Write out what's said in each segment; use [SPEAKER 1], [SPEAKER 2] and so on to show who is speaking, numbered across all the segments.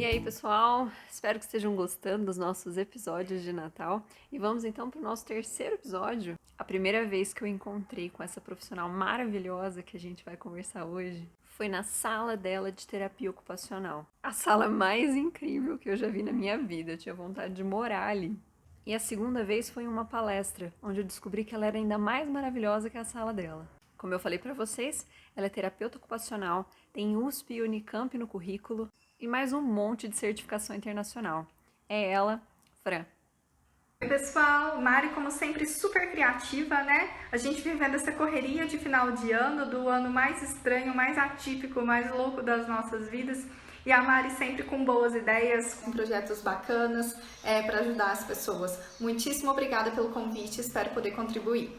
[SPEAKER 1] aí, pessoal? Espero que estejam gostando dos nossos episódios de Natal. E vamos então para o nosso terceiro episódio. A primeira vez que eu encontrei com essa profissional maravilhosa que a gente vai conversar hoje foi na sala dela de terapia ocupacional. A sala mais incrível que eu já vi na minha vida. Eu tinha vontade de morar ali. E a segunda vez foi em uma palestra, onde eu descobri que ela era ainda mais maravilhosa que a sala dela. Como eu falei para vocês, ela é terapeuta ocupacional, tem USP e Unicamp no currículo e mais um monte de certificação internacional. É ela, Fran.
[SPEAKER 2] Oi, pessoal, Mari, como sempre, super criativa, né? A gente vivendo essa correria de final de ano, do ano mais estranho, mais atípico, mais louco das nossas vidas. E a Mari sempre com boas ideias, com projetos bacanas, para ajudar as pessoas. Muitíssimo obrigada pelo convite, espero poder contribuir.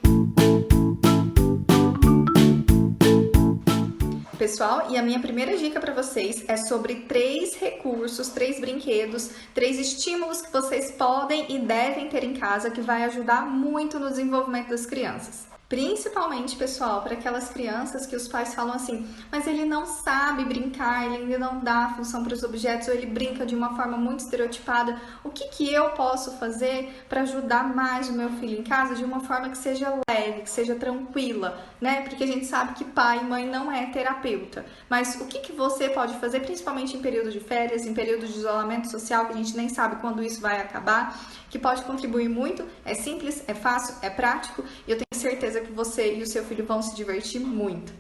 [SPEAKER 2] Pessoal, e a minha primeira dica para vocês é sobre 3 recursos, 3 brinquedos, 3 estímulos que vocês podem e devem ter em casa que vai ajudar muito no desenvolvimento das crianças. Principalmente, pessoal, para aquelas crianças que os pais falam assim, mas ele não sabe brincar, ele ainda não dá função para os objetos, ou ele brinca de uma forma muito estereotipada. O que eu posso fazer para ajudar mais o meu filho em casa de uma forma que seja leve, que seja tranquila, né? Porque a gente sabe que pai e mãe não é terapeuta. Mas o que você pode fazer, principalmente em período de férias, em período de isolamento social, que a gente nem sabe quando isso vai acabar, que pode contribuir muito, é simples, é fácil, é prático e eu tenho certeza que você e o seu filho vão se divertir muito.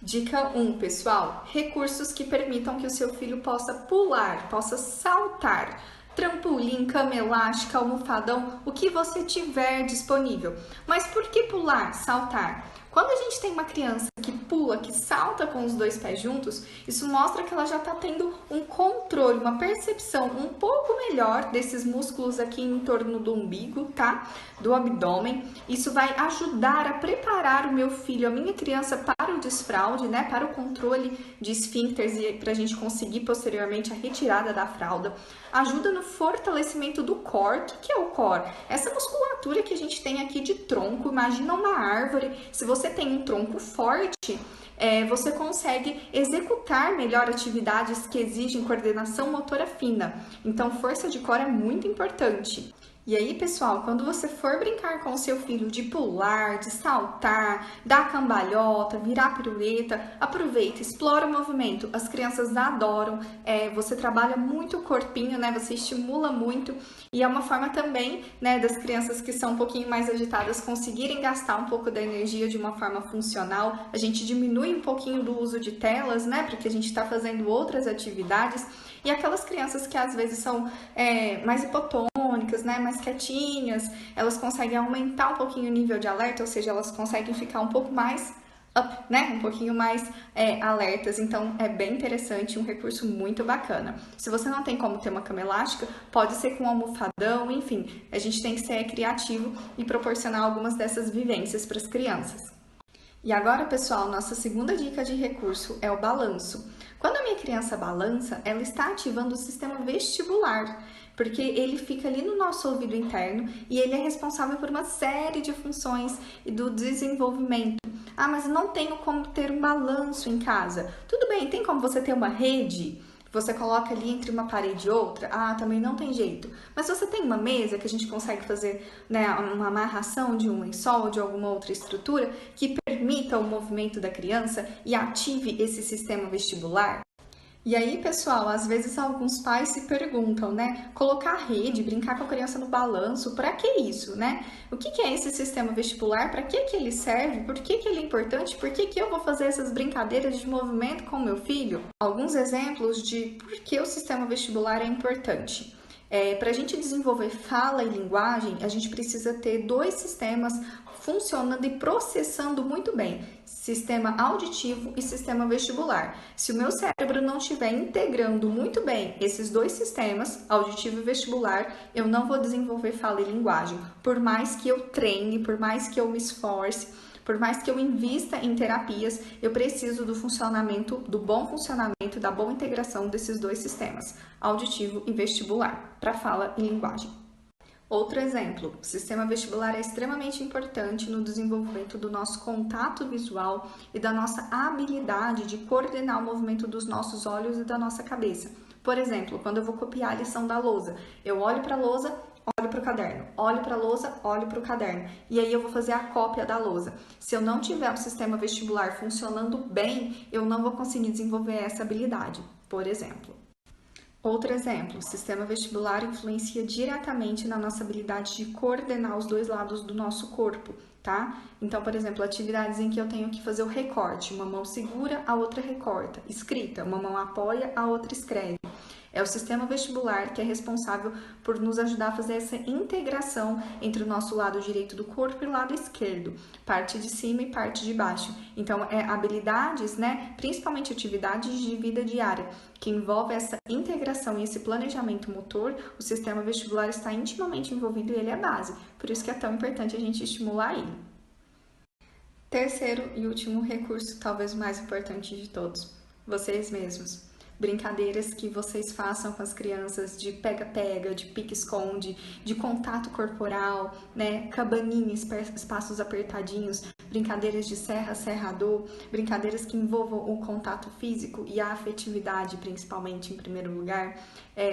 [SPEAKER 2] Dica 1, pessoal, recursos que permitam que o seu filho possa pular, possa saltar. Trampolim, cama elástica, almofadão, o que você tiver disponível. Mas por que pular, saltar? Quando a gente tem uma criança que pula, que salta com os 2 pés juntos, isso mostra que ela já está tendo um controle, uma percepção um pouco melhor desses músculos aqui em torno do umbigo, tá? Do abdômen. Isso vai ajudar a preparar o meu filho, a minha criança para o desfraude, né? Para o controle de esfíncteres e para a gente conseguir posteriormente a retirada da fralda. Ajuda no fortalecimento do core. O que é o core? Essa musculatura que a gente tem aqui de tronco. Imagina uma árvore. Se você tem um tronco forte, você consegue executar melhor atividades que exigem coordenação motora fina. Então, força de core é muito importante. E aí, pessoal, quando você for brincar com o seu filho de pular, de saltar, dar cambalhota, virar pirueta, aproveita, explora o movimento. As crianças adoram, você trabalha muito o corpinho, né? Você estimula muito e é uma forma também, né, das crianças que são um pouquinho mais agitadas conseguirem gastar um pouco da energia de uma forma funcional. A gente diminui um pouquinho do uso de telas, né? Porque a gente está fazendo outras atividades. E aquelas crianças que às vezes são mais hipotônicas, né, mais quietinhas, elas conseguem aumentar um pouquinho o nível de alerta, ou seja, elas conseguem ficar um pouco mais up, né, um pouquinho mais alertas. Então é bem interessante, um recurso muito bacana. Se você não tem como ter uma cama elástica, pode ser com um almofadão, enfim, a gente tem que ser criativo e proporcionar algumas dessas vivências para as crianças. E agora, pessoal, nossa segunda dica de recurso é o balanço. Quando a minha criança balança, ela está ativando o sistema vestibular, porque ele fica ali no nosso ouvido interno e ele é responsável por uma série de funções e do desenvolvimento. Ah, mas não tenho como ter um balanço em casa. Tudo bem, tem como você ter uma rede? Você coloca ali entre uma parede e outra, também não tem jeito. Mas você tem uma mesa que a gente consegue fazer, né, uma amarração de um lençol, de alguma outra estrutura que permita o movimento da criança e ative esse sistema vestibular? E aí, pessoal, às vezes alguns pais se perguntam, né? Colocar rede, brincar com a criança no balanço, para que isso, né? O que é esse sistema vestibular? Para que ele serve? Por que ele é importante? Por que eu vou fazer essas brincadeiras de movimento com o meu filho? Alguns exemplos de por que o sistema vestibular é importante. Para a gente desenvolver fala e linguagem, a gente precisa ter 2 sistemas funcionando e processando muito bem, sistema auditivo e sistema vestibular. Se o meu cérebro não estiver integrando muito bem esses 2 sistemas, auditivo e vestibular, eu não vou desenvolver fala e linguagem. Por mais que eu treine, por mais que eu me esforce, por mais que eu invista em terapias, eu preciso do funcionamento, do bom funcionamento, da boa integração desses 2 sistemas, auditivo e vestibular, para fala e linguagem. Outro exemplo, o sistema vestibular é extremamente importante no desenvolvimento do nosso contato visual e da nossa habilidade de coordenar o movimento dos nossos olhos e da nossa cabeça. Por exemplo, quando eu vou copiar a lição da lousa, eu olho para a lousa, olho para o caderno, olho para a lousa, olho para o caderno, e aí eu vou fazer a cópia da lousa. Se eu não tiver o sistema vestibular funcionando bem, eu não vou conseguir desenvolver essa habilidade, por exemplo. Outro exemplo, o sistema vestibular influencia diretamente na nossa habilidade de coordenar os dois lados do nosso corpo, tá? Então, por exemplo, atividades em que eu tenho que fazer o recorte, uma mão segura, a outra recorta. Escrita, uma mão apoia, a outra escreve. É o sistema vestibular que é responsável por nos ajudar a fazer essa integração entre o nosso lado direito do corpo e o lado esquerdo, parte de cima e parte de baixo. Então, habilidades, né, principalmente atividades de vida diária, que envolve essa integração e esse planejamento motor, o sistema vestibular está intimamente envolvido e ele é base. Por isso que é tão importante a gente estimular ele. Terceiro e último recurso, talvez o mais importante de todos, vocês mesmos. Brincadeiras que vocês façam com as crianças de pega-pega, de pique-esconde, de contato corporal, né? Cabaninha, espaços apertadinhos, brincadeiras de serra-serrador, brincadeiras que envolvam o contato físico e a afetividade, principalmente, em primeiro lugar,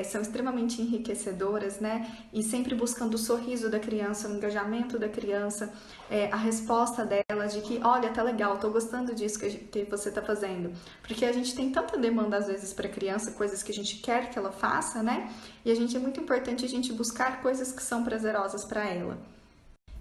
[SPEAKER 2] são extremamente enriquecedoras, né? E sempre buscando o sorriso da criança, o engajamento da criança, a resposta dela de que, olha, tá legal, tô gostando disso que você tá fazendo. Porque a gente tem tanta demanda, às vezes, para criança, coisas que a gente quer que ela faça, né? E é muito importante a gente buscar coisas que são prazerosas para ela.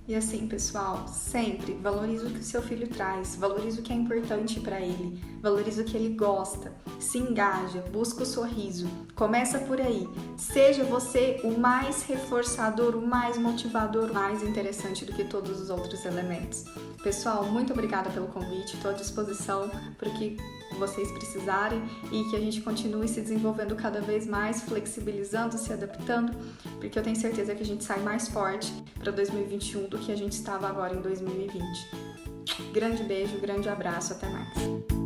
[SPEAKER 2] E assim, pessoal, sempre valorize o que o seu filho traz, valorize o que é importante para ele, valorize o que ele gosta, se engaja, busca o sorriso, começa por aí. Seja você o mais reforçador, o mais motivador, o mais interessante do que todos os outros elementos. Pessoal, muito obrigada pelo convite, estou à disposição para o que vocês precisarem e que a gente continue se desenvolvendo cada vez mais, flexibilizando, se adaptando, porque eu tenho certeza que a gente sai mais forte para 2021 do que a gente estava agora em 2020. Grande beijo, grande abraço, até mais!